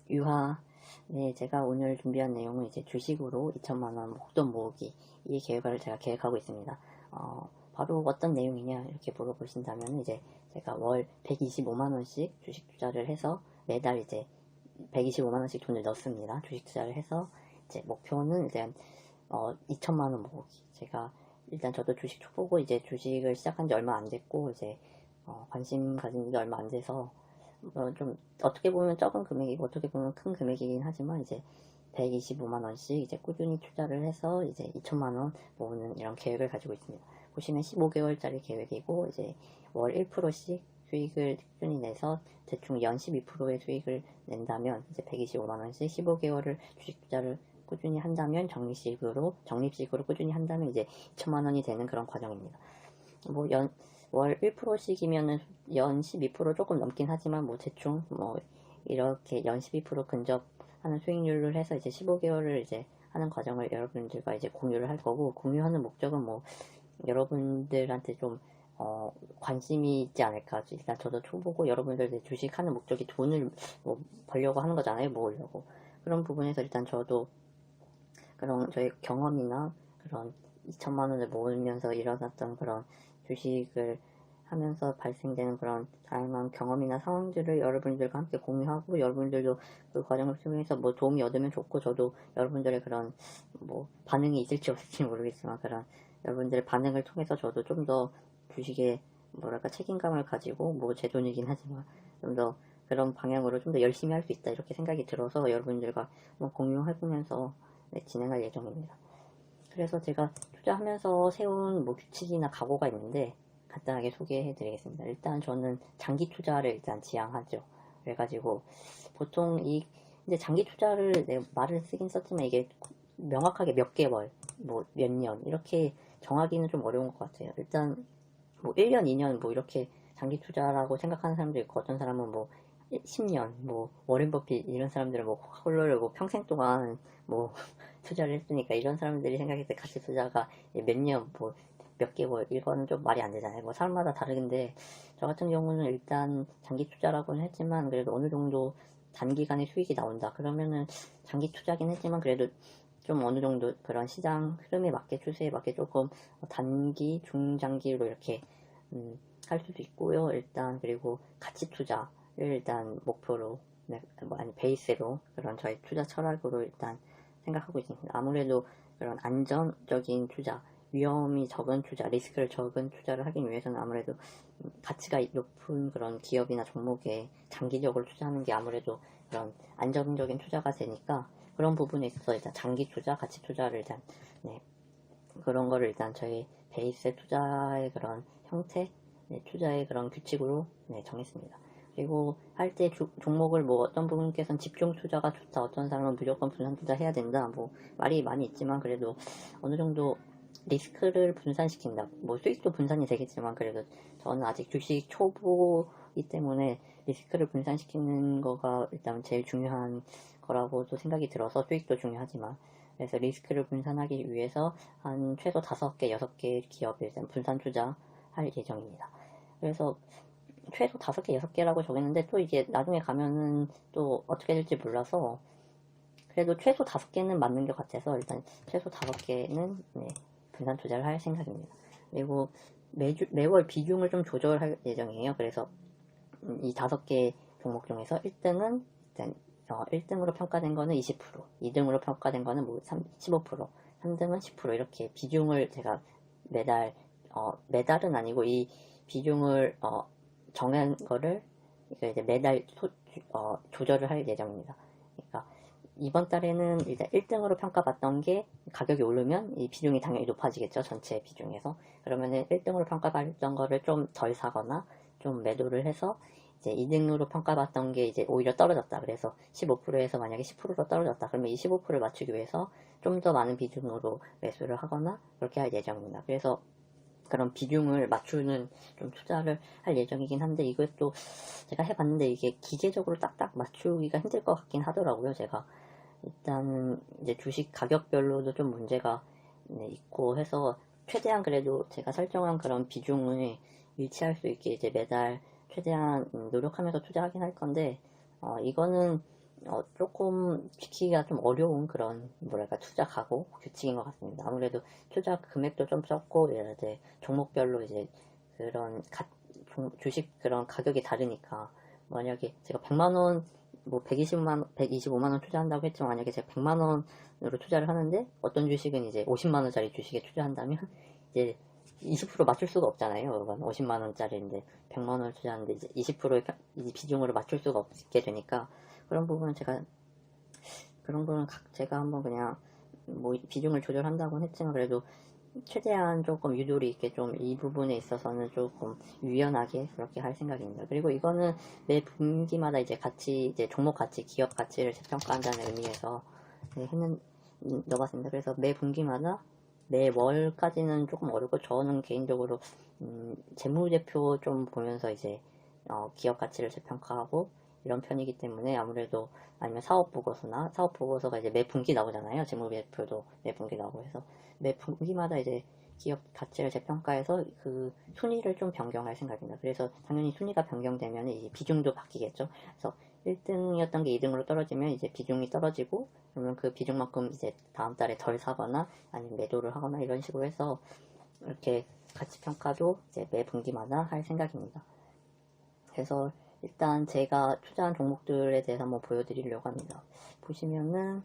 유하. 네, 제가 오늘 준비한 내용은 이제 주식으로 2천만원 목돈 모으기, 이 계획을 제가 계획하고 있습니다. 바로 어떤 내용이냐 이렇게 물어보신다면, 이제 제가 월 125만원씩 주식 투자를 해서 매달 이제 125만원씩 돈을 넣습니다. 주식 투자를 해서 이제 목표는 이제 2천만원 모으기. 제가 일단 저도 주식 초보고 이제 주식을 시작한 지 얼마 안 됐고, 이제 관심 가진 지 얼마 안 돼서 좀 어떻게 보면 적은 금액이고 어떻게 보면 큰 금액이긴 하지만, 이제 125만원씩 이제 꾸준히 투자를 해서 이제 2천만원 모으는 이런 계획을 가지고 있습니다. 보시면 15개월짜리 계획이고, 이제 월 1%씩 수익을 꾸준히 내서 대충 연 12%의 수익을 낸다면, 이제 125만원씩 15개월을 주식 투자를 꾸준히 한다면, 적립식으로 꾸준히 한다면 이제 2천만원이 되는 그런 과정입니다. 월 1%씩이면은 연 12% 조금 넘긴 하지만, 대충 이렇게 연 12% 근접하는 수익률을 해서 이제 15개월을 이제 하는 과정을 여러분들과 이제 공유를 할 거고, 공유하는 목적은 여러분들한테 좀 관심이 있지 않을까. 일단 저도 초보고, 여러분들 주식하는 목적이 돈을 벌려고 하는 거잖아요. 모으려고. 그런 부분에서 일단 저도 그런 저의 경험이나 그런 2천만원을 모으면서 일어났던 그런 주식을 하면서 발생되는 그런 다양한 경험이나 상황들을 여러분들과 함께 공유하고, 여러분들도 그 과정을 통해서 도움이 얻으면 좋고, 저도 여러분들의 그런 반응이 있을지 없을지 모르겠지만, 그런 여러분들의 반응을 통해서 저도 좀 더 주식에 책임감을 가지고, 제 돈이긴 하지만 좀 더 그런 방향으로 좀 더 열심히 할 수 있다, 이렇게 생각이 들어서 여러분들과 공유해보면서 진행할 예정입니다. 그래서 제가 투자하면서 세운 규칙이나 각오가 있는데, 간단하게 소개해 드리겠습니다. 일단 저는 장기 투자를 일단 지향하죠. 그래가지고 보통 이제 장기 투자를 말을 쓰긴 썼지만, 이게 명확하게 몇 개월, 몇 년 이렇게 정하기는 좀 어려운 것 같아요. 일단 1년, 2년 이렇게 장기 투자라고 생각하는 사람도 있고, 어떤 사람은 10년, 워렌 버핏 이런 사람들은 코카콜라를 평생 동안 투자를 했으니까, 이런 사람들이 생각했을 때 가치 투자가 몇 년, 몇 개월, 이거는 좀 말이 안 되잖아요. 사람마다 다르긴데, 저 같은 경우는 일단 장기 투자라고는 했지만, 그래도 어느 정도 단기간에 수익이 나온다 그러면은 장기 투자긴 했지만, 그래도 좀 어느 정도 그런 시장 흐름에 맞게, 추세에 맞게 조금 단기, 중장기로 이렇게 할 수도 있고요. 일단 그리고 가치 투자를 일단 목표로, 아니 베이스로, 그런 저희 투자 철학으로 일단 생각하고 있습니다. 아무래도 그런 안전적인 투자, 위험이 적은 투자, 리스크를 적은 투자를 하기 위해서는 아무래도 가치가 높은 그런 기업이나 종목에 장기적으로 투자하는 게 아무래도 그런 안정적인 투자가 되니까, 그런 부분에 있어서 일단 장기 투자, 가치 투자를 일단 그런 거를 일단 저희 베이스 투자의 그런 형태, 투자의 그런 규칙으로 정했습니다. 그리고 할 때 종목을 어떤 분께서는 집중 투자가 좋다, 어떤 사람은 무조건 분산 투자 해야 된다, 말이 많이 있지만, 그래도 어느 정도 리스크를 분산시킨다. 수익도 분산이 되겠지만, 그래도 저는 아직 주식 초보이기 때문에 리스크를 분산시키는 거가 일단 제일 중요한 거라고도 생각이 들어서, 수익도 중요하지만, 그래서 리스크를 분산하기 위해서 한 최소 5개, 6개 기업에 일단 분산 투자할 예정입니다. 그래서 최소 5개, 6개라고 정했는데, 또 이게 나중에 가면은 또 어떻게 될지 몰라서, 그래도 최소 5개는 맞는 것 같아서 일단 최소 5개는 분산 투자를 할 생각입니다. 그리고 매월 비중을 좀 조절할 예정이에요. 그래서 이 5개 종목 중에서 1등은 일단 1등으로 평가된 거는 20%, 2등으로 평가된 거는 15%, 3등은 10%, 이렇게 비중을 제가 매달은 아니고, 이 비중을 정한 거를 이제 매달 조절을 할 예정입니다. 그러니까 이번 달에는 일단 1등으로 평가받던 게 가격이 오르면 이 비중이 당연히 높아지겠죠. 전체 비중에서. 그러면은 1등으로 평가받던 거를 좀 덜 사거나 좀 매도를 해서, 이제 2등으로 평가받던 게 이제 오히려 떨어졌다. 그래서 15%에서 만약에 10%로 떨어졌다. 그러면 이 15%를 맞추기 위해서 좀 더 많은 비중으로 매수를 하거나 그렇게 할 예정입니다. 그래서 그런 비중을 맞추는 좀 투자를 할 예정이긴 한데, 이것도 제가 해봤는데 이게 기계적으로 딱딱 맞추기가 힘들 것 같긴 하더라고요. 제가 일단은 이제 주식 가격별로도 좀 문제가 있고 해서, 최대한 그래도 제가 설정한 그런 비중을 일치할 수 있게 이제 매달 최대한 노력하면서 투자하긴 할 건데, 이거는 조금 지키기가 좀 어려운 그런, 뭐랄까, 투자 각오 규칙인 것 같습니다. 아무래도 투자 금액도 좀 적고, 이제 종목별로 이제 그런 주식 그런 가격이 다르니까, 만약에 제가 100만원, 뭐 125만원 투자한다고 했지만, 만약에 제가 100만원으로 투자를 하는데, 어떤 주식은 이제 50만원짜리 주식에 투자한다면, 이제 20% 맞출 수가 없잖아요. 50만원짜리인데 100만원을 투자하는데 이제 20%의 비중으로 맞출 수가 없게 되니까, 그런 부분은 제가 한번 그냥 뭐 비중을 조절한다고는 했지만, 그래도 최대한 조금 유도리 있게 좀 이 부분에 있어서는 조금 유연하게 그렇게 할 생각입니다. 그리고 이거는 매 분기마다 이제 이제 종목 가치, 기업 가치를 재평가한다는 의미에서 넣어봤습니다. 그래서 매 분기마다 매 월까지는 조금 어렵고, 저는 개인적으로 재무제표 좀 보면서 이제 기업 가치를 재평가하고 이런 편이기 때문에, 아무래도, 아니면 사업보고서가 이제 매 분기 나오잖아요. 재무제표도 매 분기 나오고 해서 매 분기마다 이제 기업 가치를 재평가해서 그 순위를 좀 변경할 생각입니다. 그래서 당연히 순위가 변경되면 이제 비중도 바뀌겠죠. 그래서 1등이었던 게 2등으로 떨어지면 이제 비중이 떨어지고, 그러면 그 비중만큼 이제 다음 달에 덜 사거나 아니면 매도를 하거나 이런 식으로 해서 이렇게 가치 평가도 이제 매 분기마다 할 생각입니다. 그래서 일단 제가 투자한 종목들에 대해서 한번 보여드리려고 합니다. 보시면은,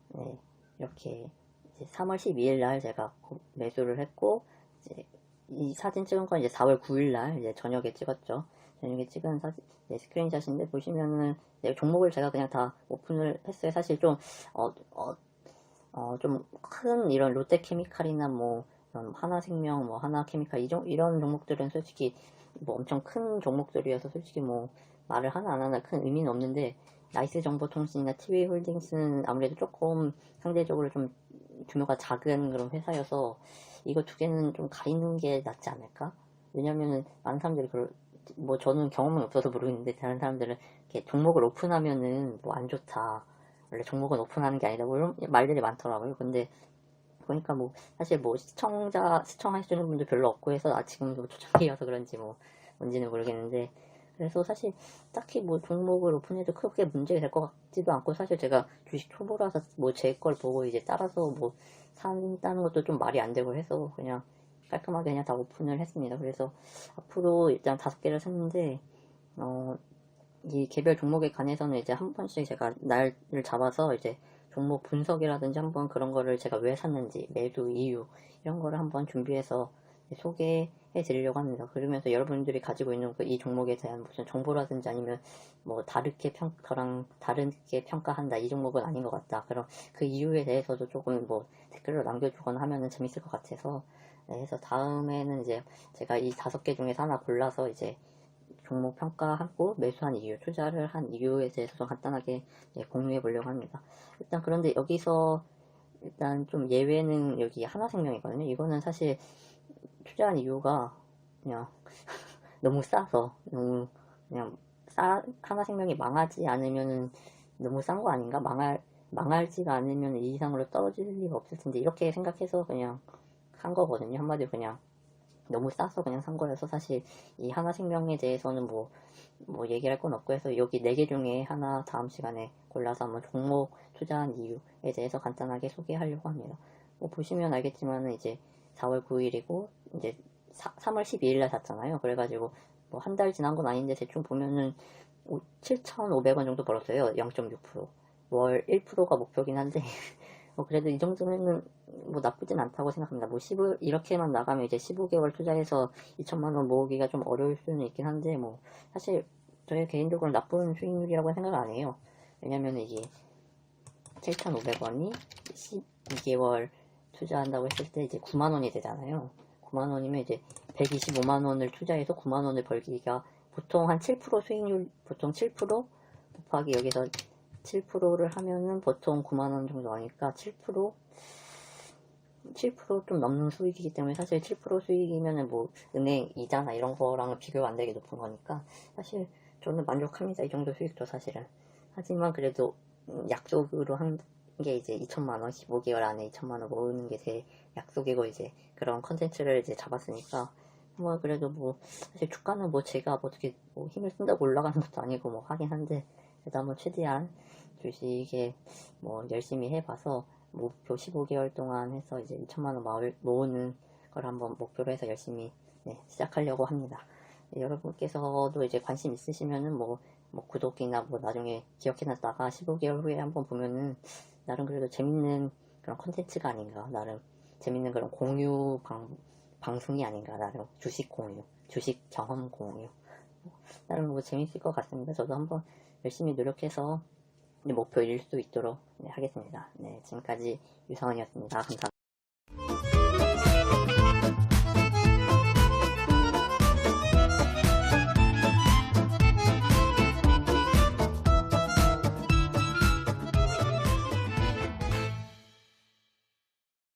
네, 이렇게 이제 3월 12일 날 제가 매수를 했고, 이제 이 사진 찍은 건 이제 4월 9일 날 이제 저녁에 찍었죠. 저녁에 찍은 사진, 스크린샷인데, 보시면은 종목을 제가 그냥 다 오픈을 했어요. 사실 좀 좀 큰 이런 롯데케미칼이나 뭐 이런 하나생명, 뭐 하나케미칼 이런 종목들은 솔직히 뭐 엄청 큰 종목들이어서 솔직히 뭐 말을 하나 안 하나 큰 의미는 없는데, 나이스정보통신이나 TV홀딩스는 아무래도 조금 상대적으로 좀 규모가 작은 그런 회사여서 이거 두 개는 좀 가리는 게 낫지 않을까? 왜냐면은 많은 사람들이 뭐 저는 경험은 없어서 모르겠는데, 다른 사람들은 이렇게 종목을 오픈하면은 뭐 안 좋다, 원래 종목은 오픈하는 게 아니다, 뭐 이런 말들이 많더라고요. 근데 보니까 뭐 사실 뭐 시청하시는 분들 별로 없고 해서, 지금도 초창기여서 그런지 뭐 뭔지는 모르겠는데, 그래서 사실 딱히 뭐 종목을 오픈해도 크게 문제가 될 것 같지도 않고, 사실 제가 주식 초보라서 뭐 제 걸 보고 이제 따라서 뭐 산다는 것도 좀 말이 안 되고 해서 그냥 깔끔하게 그냥 다 오픈을 했습니다. 그래서 앞으로 일단 5개를 샀는데, 이 개별 종목에 관해서는 이제 한 번씩 제가 날을 잡아서 이제 종목 분석이라든지 한번 그런 거를 제가 왜 샀는지, 매도 이유, 이런 거를 한번 준비해서 소개해 드리려고 합니다. 그러면서 여러분들이 가지고 있는 이 종목에 대한 무슨 정보라든지, 아니면 뭐 저랑 다르게 평가한다, 이 종목은 아닌 것 같다, 그럼 그 이유에 대해서도 조금 뭐 댓글로 남겨주거나 하면은 재밌을 것 같아서, 네, 해서 다음에는 이제 제가 이 5개 중에서 하나 골라서 이제 종목 평가하고 매수한 이유, 투자를 한 이유에 대해서 좀 간단하게 공유해 보려고 합니다. 일단 그런데 여기서 일단 좀 예외는 여기 하나생명이거든요. 이거는 사실 투자한 이유가 그냥 너무 싸서, 너무 그냥 하나생명이 망하지 않으면은 너무 싼 거 아닌가? 망할지가 않으면 이 이상으로 떨어질 리가 없을 텐데, 이렇게 생각해서 그냥 산 거거든요. 한마디로 그냥 너무 싸서 그냥 산 거여서, 사실 이 하나생명에 대해서는 뭐 얘기할 건 없고 해서, 여기 4개 중에 하나 다음 시간에 골라서 한번 종목 투자한 이유에 대해서 간단하게 소개하려고 합니다. 뭐 보시면 알겠지만은 이제 4월 9일이고 이제 3월 12일 날 샀잖아요. 그래가지고 뭐 한 달 지난 건 아닌데 대충 보면은 7,500원 정도 벌었어요. 0.6%. 월 1%가 목표긴 한데 그래도 이 정도면은 뭐 나쁘진 않다고 생각합니다. 뭐 이렇게만 나가면 이제 15개월 투자해서 2천만원 모으기가 좀 어려울 수는 있긴 한데, 뭐 사실 저희 개인적으로 나쁜 수익률이라고 생각 안 해요. 왜냐면 이게 7,500원이 12개월 투자한다고 했을 때 이제 9만원이 되잖아요. 9만원이면 이제 125만원을 투자해서 9만원을 벌기가 보통 한 7% 수익률, 보통 7% 곱하기 여기서 7%를 하면은 보통 9만원 정도 하니까 7%좀 넘는 수익이기 때문에, 사실 7% 수익이면은 뭐 은행 이자나 이런 거랑은 비교가 안 되게 높은 거니까 사실 저는 만족합니다. 이 정도 수익도 사실은. 하지만 그래도 약속으로 한 게 이제 2천만원, 15개월 안에 2천만원 모으는 게 제 약속이고, 이제 그런 컨텐츠를 이제 잡았으니까, 뭐 그래도 뭐 사실 주가는 뭐 제가 뭐 어떻게 뭐 힘을 쓴다고 올라가는 것도 아니고 뭐 하긴 한데, 그래서 한번 최대한 주식에 뭐 열심히 해봐서 목표 15개월 동안 해서 이제 2천만 원 모으는 걸 한번 목표로 해서 열심히 시작하려고 합니다. 여러분께서도 이제 관심 있으시면은 뭐 구독이나 뭐 나중에 기억해놨다가 15개월 후에 한번 보면은 나름 그래도 재밌는 그런 컨텐츠가 아닌가, 나름 재밌는 그런 공유 방송이 아닌가, 나름 주식 공유, 주식 경험 공유, 나름 뭐 재밌을 것 같습니다. 저도 한번 열심히 노력해서 목표 이룰 수 있도록 하겠습니다. 네, 지금까지 유성원이었습니다. 감사합니다.